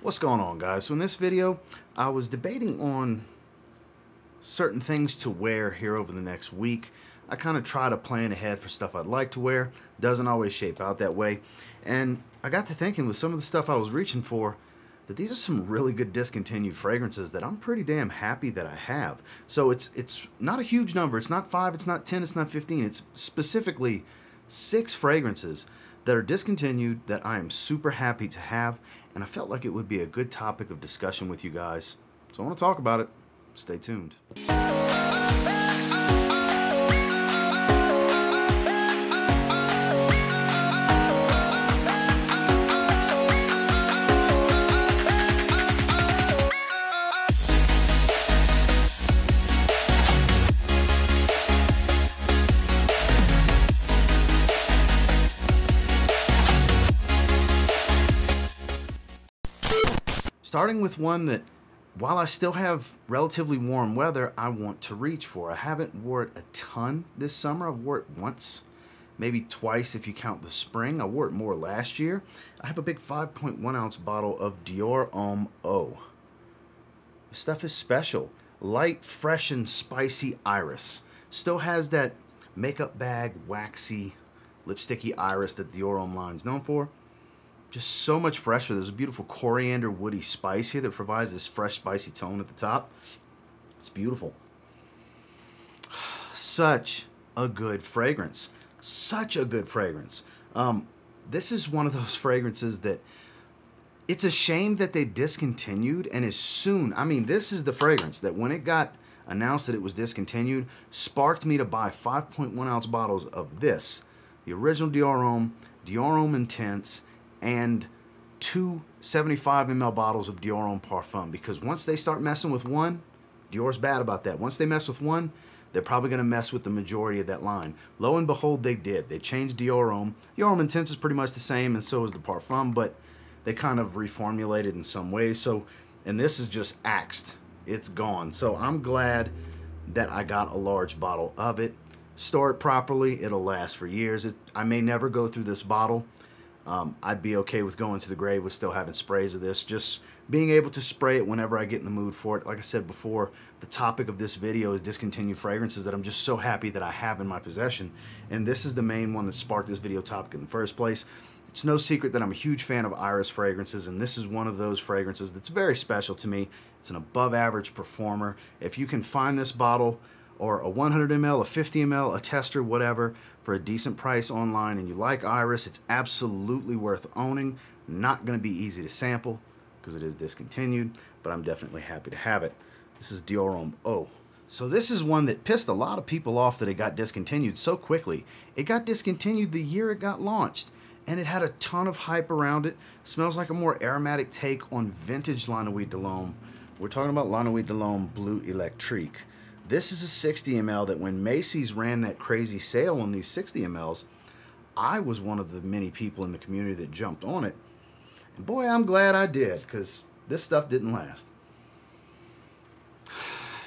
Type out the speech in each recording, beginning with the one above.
What's going on, guys? So in this video, I was debating on certain things to wear here over the next week. I kind of try to plan ahead for stuff I'd like to wear. Doesn't always shape out that way. And I got to thinking with some of the stuff I was reaching for, that these are some really good discontinued fragrances that I'm pretty damn happy that I have. So it's not a huge number. It's not 5, it's not 10, it's not 15. It's specifically 6 fragrances that are discontinued that I am super happy to have, and I felt like it would be a good topic of discussion with you guys. So I want to talk about it. Stay tuned. Starting with one that, while I still have relatively warm weather, I want to reach for. I haven't wore it a ton this summer. I've wore it once, maybe twice if you count the spring. I wore it more last year. I have a big 5.1 ounce bottle of Dior Homme Eau. This stuff is special. Light, fresh, and spicy iris. Still has that makeup bag, waxy, lipsticky iris that Dior Homme line is known for. Just so much fresher. There's a beautiful coriander woody spice here that provides this fresh spicy tone at the top. It's beautiful. Such a good fragrance. Such a good fragrance. This is one of those fragrances that it's a shame that they discontinued, and as soon, I mean, this is the fragrance that when it got announced that it was discontinued, sparked me to buy 5.1 ounce bottles of this, the original Dior Homme Intense, and 2 75 ml bottles of Dior Homme Parfum, because once they start messing with one, Dior's bad about that. Once they mess with one, they're probably going to mess with the majority of that line. Lo and behold, they did. They changed Dior Homme. Dior Homme Intense is pretty much the same, and so is the Parfum, but they kind of reformulated in some ways. So, and this is just axed. It's gone. So I'm glad that I got a large bottle of it. Store it properly. It'll last for years. I may never go through this bottle. I'd be okay with going to the grave with still having sprays of this. Just being able to spray it whenever I get in the mood for it. Like I said before, the topic of this video is discontinued fragrances that I'm just so happy that I have in my possession. And this is the main one that sparked this video topic in the first place. It's no secret that I'm a huge fan of Iris fragrances, and this is one of those fragrances that's very special to me. It's an above average performer. If you can find this bottle, or a 100 ml, a 50 ml, a tester, whatever, for a decent price online, and you like Iris, it's absolutely worth owning. Not going to be easy to sample because it is discontinued, but I'm definitely happy to have it. This is Dior Homme Eau. So this is one that pissed a lot of people off that it got discontinued so quickly. It got discontinued the year it got launched, and it had a ton of hype around it. Smells like a more aromatic take on vintage La Nuit Lhomme. We're talking about La Nuit Lhomme Bleu Electrique. This is a 60 ml that when Macy's ran that crazy sale on these 60 mls, I was one of the many people in the community that jumped on it. And boy, I'm glad I did, because this stuff didn't last.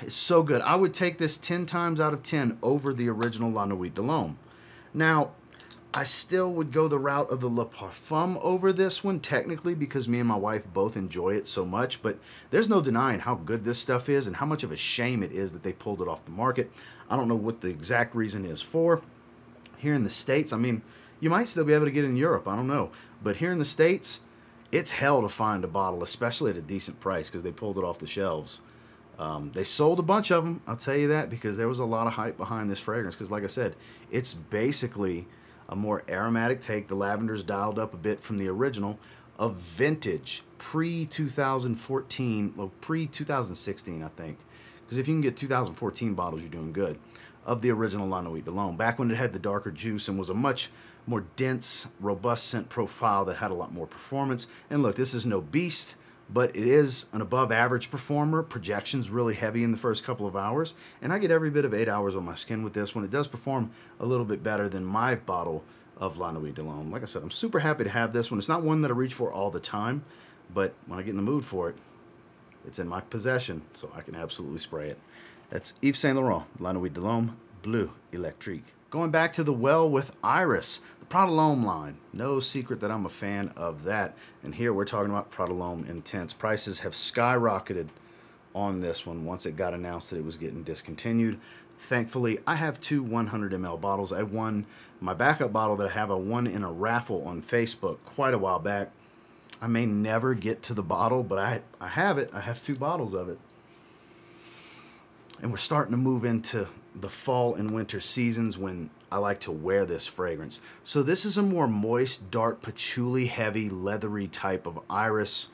It's so good. I would take this 10 times out of 10 over the original La Nuit Lhomme. Now, I still would go the route of the Le Parfum over this one, technically, because me and my wife both enjoy it so much, but there's no denying how good this stuff is and how much of a shame it is that they pulled it off the market. I don't know what the exact reason is for. Here in the States, I mean, you might still be able to get it in Europe, I don't know, but here in the States, it's hell to find a bottle, especially at a decent price, because they pulled it off the shelves. They sold a bunch of them, I'll tell you that, because there was a lot of hype behind this fragrance, because like I said, it's basically a more aromatic take. The lavender's dialed up a bit from the original, of vintage, pre-2014, well, pre-2016, I think. Because if you can get 2014 bottles, you're doing good. Of the original La Nuit Lhomme, back when it had the darker juice and was a much more dense, robust scent profile that had a lot more performance. And look, this is no beast, but it is an above average performer. Projection's really heavy in the first couple of hours, and I get every bit of 8 hours on my skin with this one. It does perform a little bit better than my bottle of La Nuit Lhomme. Like I said, I'm super happy to have this one. It's not one that I reach for all the time, but when I get in the mood for it, it's in my possession, so I can absolutely spray it. That's Yves Saint Laurent, La Nuit Lhomme Bleu Electrique. Going back to the well with Iris, the Prada Lhomme line. No secret that I'm a fan of that. And here we're talking about Prada Lhomme Intense. Prices have skyrocketed on this one once it got announced that it was getting discontinued. Thankfully, I have two 100 ml bottles. I won my backup bottle that I have. I won in a raffle on Facebook quite a while back. I may never get to the bottle, but I have it. I have two bottles of it. And we're starting to move into the fall and winter seasons when I like to wear this fragrance. So this is a more moist, dark, patchouli heavy, leathery type of iris.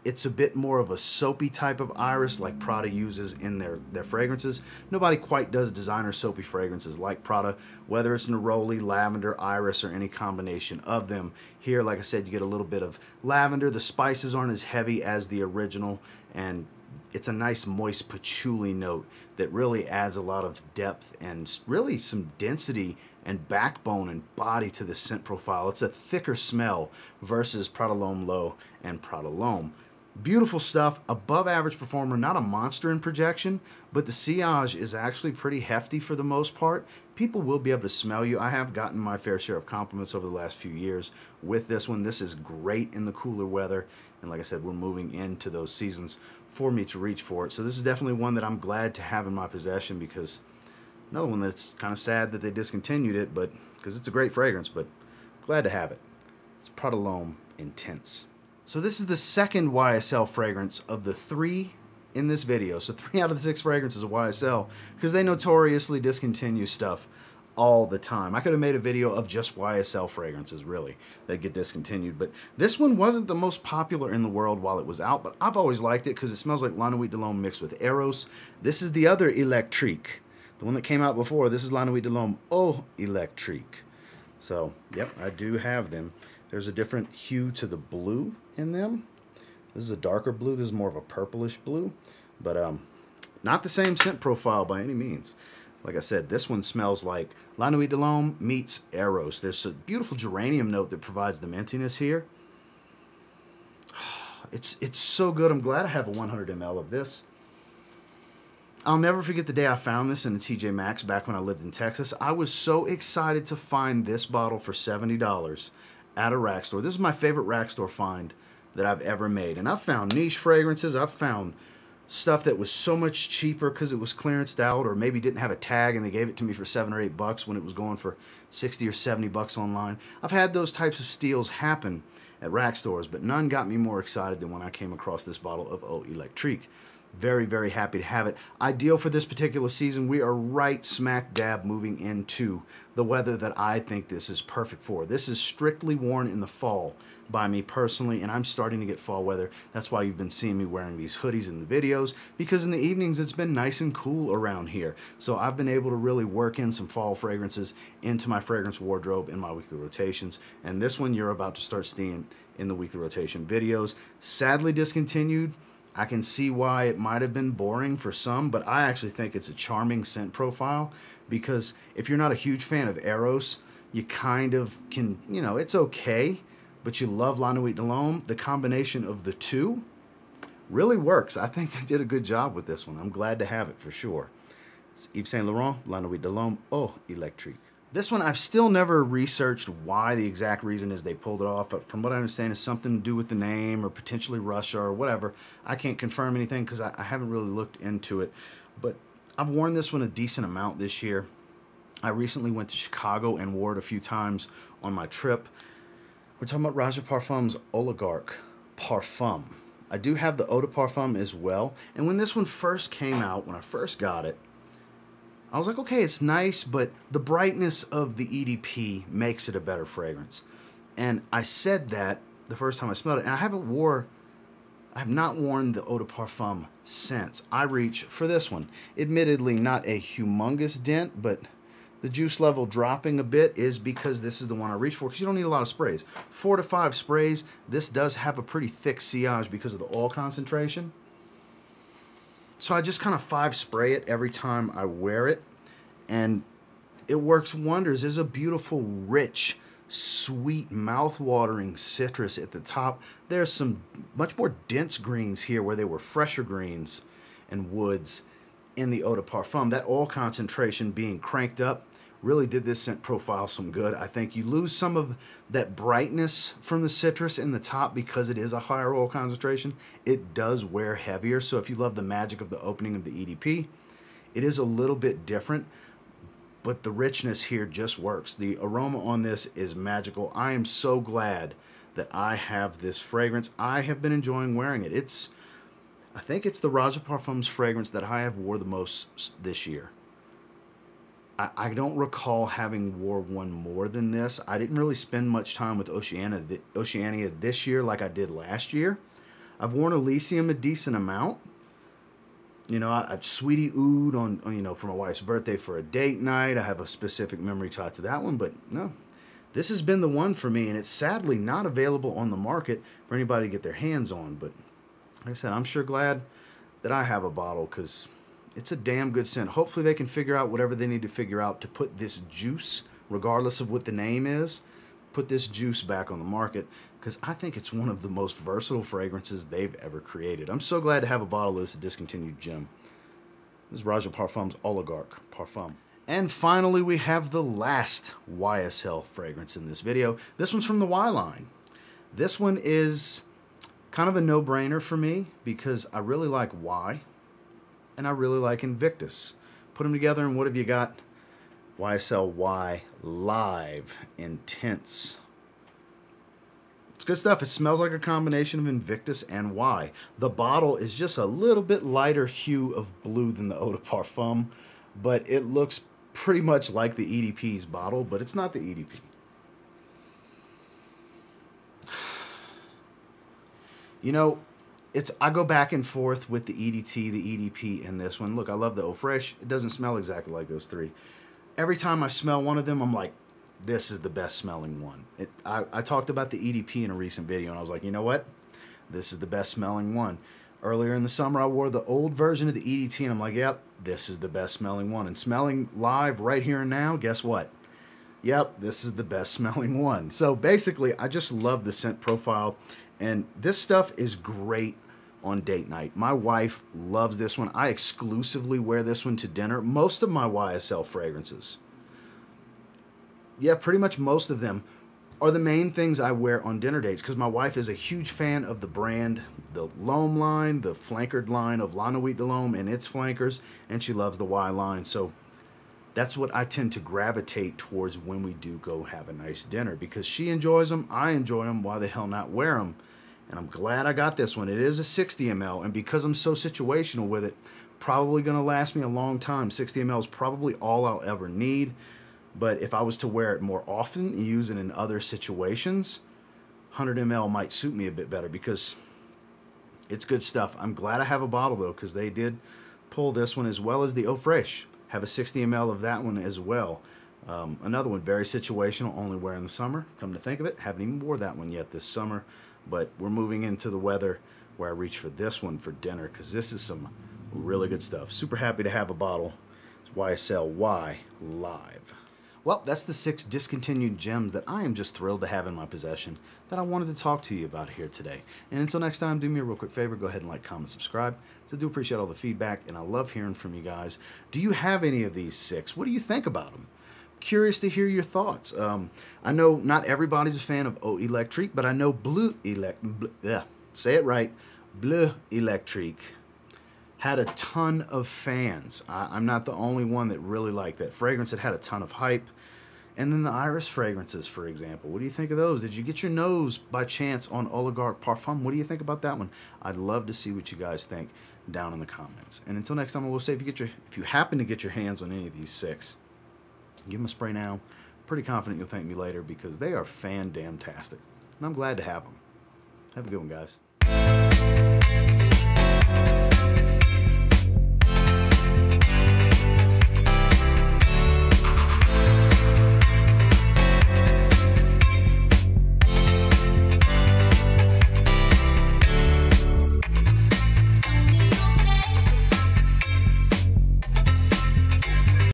It's a bit more of a soapy type of iris like Prada uses in their fragrances. Nobody quite does designer soapy fragrances like Prada, whether it's neroli, lavender, iris, or any combination of them. Here, like I said, you get a little bit of lavender. The spices aren't as heavy as the original, and it's a nice moist patchouli note that really adds a lot of depth and really some density and backbone and body to the scent profile. It's a thicker smell versus Prada L'Homme Low and Prada L'Homme. Beautiful stuff, above average performer, not a monster in projection, but the sillage is actually pretty hefty for the most part. People will be able to smell you. I have gotten my fair share of compliments over the last few years with this one. This is great in the cooler weather, and like I said, we're moving into those seasons for me to reach for it. So this is definitely one that I'm glad to have in my possession, because another one that's kind of sad that they discontinued it, but because it's a great fragrance, but glad to have it. It's Prada L'Homme Intense. So this is the second YSL fragrance of the 3 in this video. So 3 out of the 6 fragrances are YSL, because they notoriously discontinue stuff all the time. I could have made a video of just YSL fragrances, really, that get discontinued. But this one wasn't the most popular in the world while it was out, but I've always liked it because it smells like La Nuit L'Homme mixed with Eros. This is the other Electrique, the one that came out before. This is La Nuit L'Homme Eau Electrique. So, yep, I do have them. There's a different hue to the blue in them. This is a darker blue. This is more of a purplish blue, but not the same scent profile by any means. Like I said, this one smells like La Nuit L'Homme meets Eros. There's a beautiful geranium note that provides the mintiness here. It's so good. I'm glad I have a 100 ml of this. I'll never forget the day I found this in the TJ Maxx back when I lived in Texas. I was so excited to find this bottle for $70 at a rack store. This is my favorite rack store find that I've ever made. And I've found niche fragrances. I've found stuff that was so much cheaper because it was clearanced out, or maybe didn't have a tag and they gave it to me for $7 or $8 when it was going for 60 or 70 bucks online. I've had those types of steals happen at rack stores, but none got me more excited than when I came across this bottle of Eau Electrique. Very, very happy to have it. Ideal for this particular season. We are right smack dab moving into the weather that I think this is perfect for. This is strictly worn in the fall by me personally, and I'm starting to get fall weather. That's why you've been seeing me wearing these hoodies in the videos, because in the evenings it's been nice and cool around here. So I've been able to really work in some fall fragrances into my fragrance wardrobe in my weekly rotations, and this one you're about to start seeing in the weekly rotation videos. Sadly discontinued. I can see why it might have been boring for some, but I actually think it's a charming scent profile, because if you're not a huge fan of Eros, you kind of can, you know, it's okay, but you love La Nuit L'Homme. The combination of the two really works. I think they did a good job with this one. I'm glad to have it for sure. It's Yves Saint Laurent, La Nuit L'Homme Eau Electrique. This one, I've still never researched why the exact reason is they pulled it off. From what I understand, it's something to do with the name or potentially Russia or whatever. I can't confirm anything because I haven't really looked into it. But I've worn this one a decent amount this year. I recently went to Chicago and wore it a few times on my trip. We're talking about Roja Parfum's Oligarch Parfum. I do have the Eau de Parfum as well. And when this one first came out, when I first got it, I was like, okay, it's nice, but the brightness of the EDP makes it a better fragrance. And I said that the first time I smelled it, and I have not worn the Eau de Parfum since. I reach for this one. Admittedly, not a humongous dent, but the juice level dropping a bit is because this is the one I reach for, because you don't need a lot of sprays. 4 to 5 sprays. This does have a pretty thick sillage because of the oil concentration. So I just kind of 5 spray it every time I wear it, and it works wonders. There's a beautiful, rich, sweet, mouth-watering citrus at the top. There's some much more dense greens here where they were fresher greens and woods in the Eau de Parfum. That oil concentration being cranked up really did this scent profile some good. I think you lose some of that brightness from the citrus in the top because it is a higher oil concentration. It does wear heavier, so if you love the magic of the opening of the EDP, it is a little bit different, but the richness here just works. The aroma on this is magical. I am so glad that I have this fragrance. I have been enjoying wearing it. I think it's the Roja Parfums fragrance that I have wore the most this year. I don't recall having wore one more than this. I didn't really spend much time with Oceania this year like I did last year. I've worn Elysium a decent amount. You know, I've sweetie oud on, you know, for my wife's birthday for a date night. I have a specific memory tied to that one, but no. This has been the one for me, and it's sadly not available on the market for anybody to get their hands on. But like I said, I'm sure glad that I have a bottle because it's a damn good scent. Hopefully they can figure out whatever they need to figure out to put this juice, regardless of what the name is, put this juice back on the market because I think it's one of the most versatile fragrances they've ever created. I'm so glad to have a bottle of this discontinued gem. This is Roja Parfums Oligarch Parfum. And finally, we have the last YSL fragrance in this video. This one's from the Y line. This one is kind of a no-brainer for me because I really like Y. And I really like Invictus. Put them together and what have you got? YSL Y Live Intense. It's good stuff. It smells like a combination of Invictus and Y. The bottle is just a little bit lighter hue of blue than the Eau de Parfum, but it looks pretty much like the EDP's bottle, but it's not the EDP. You know, I go back and forth with the EDT, the EDP, and this one. Look, I love the Eau Fraiche. It doesn't smell exactly like those three. Every time I smell one of them, I'm like, this is the best smelling one. I talked about the EDP in a recent video, and I was like, you know what? This is the best smelling one. Earlier in the summer, I wore the old version of the EDT, and I'm like, yep, this is the best smelling one. And smelling live right here and now, guess what? Yep, this is the best smelling one. So basically, I just love the scent profile, and this stuff is great on date night. My wife loves this one. I exclusively wear this one to dinner. Most of my YSL fragrances, yeah, pretty much most of them are the main things I wear on dinner dates because my wife is a huge fan of the brand, the Lhomme line, the flankered line of La Nuit Lhomme and its flankers, and she loves the Y line. So that's what I tend to gravitate towards when we do go have a nice dinner because she enjoys them, I enjoy them, why the hell not wear them? And I'm glad I got this one. It is a 60 ml, and because I'm so situational with it, probably going to last me a long time. 60 ml is probably all I'll ever need, but if I was to wear it more often and use it in other situations, 100 ml might suit me a bit better because it's good stuff. I'm glad I have a bottle, though, because they did pull this one as well as the Eau Fraiche. Have a 60 ml of that one as well. Another one, very situational, only wear in the summer. Come to think of it, haven't even wore that one yet this summer. But we're moving into the weather where I reach for this one for dinner because this is some really good stuff. Super happy to have a bottle. It's YSL Y Live. Well, that's the 6 discontinued gems that I am just thrilled to have in my possession that I wanted to talk to you about here today. And until next time, do me a real quick favor. Go ahead and like, comment, subscribe. So I do appreciate all the feedback, and I love hearing from you guys. Do you have any of these 6? What do you think about them? Curious to hear your thoughts. I know not everybody's a fan of Eau Electrique, but I know Bleu Electrique had a ton of fans. I'm not the only one that really liked that fragrance. It had a ton of hype. And then the Iris fragrances, for example. What do you think of those? Did you get your nose by chance on Oligarch Parfum? What do you think about that one? I'd love to see what you guys think down in the comments. And until next time, I will say if you happen to get your hands on any of these 6, give them a spray now. Pretty confident you'll thank me later because they are fan-damn-tastic. And I'm glad to have them. Have a good one, guys.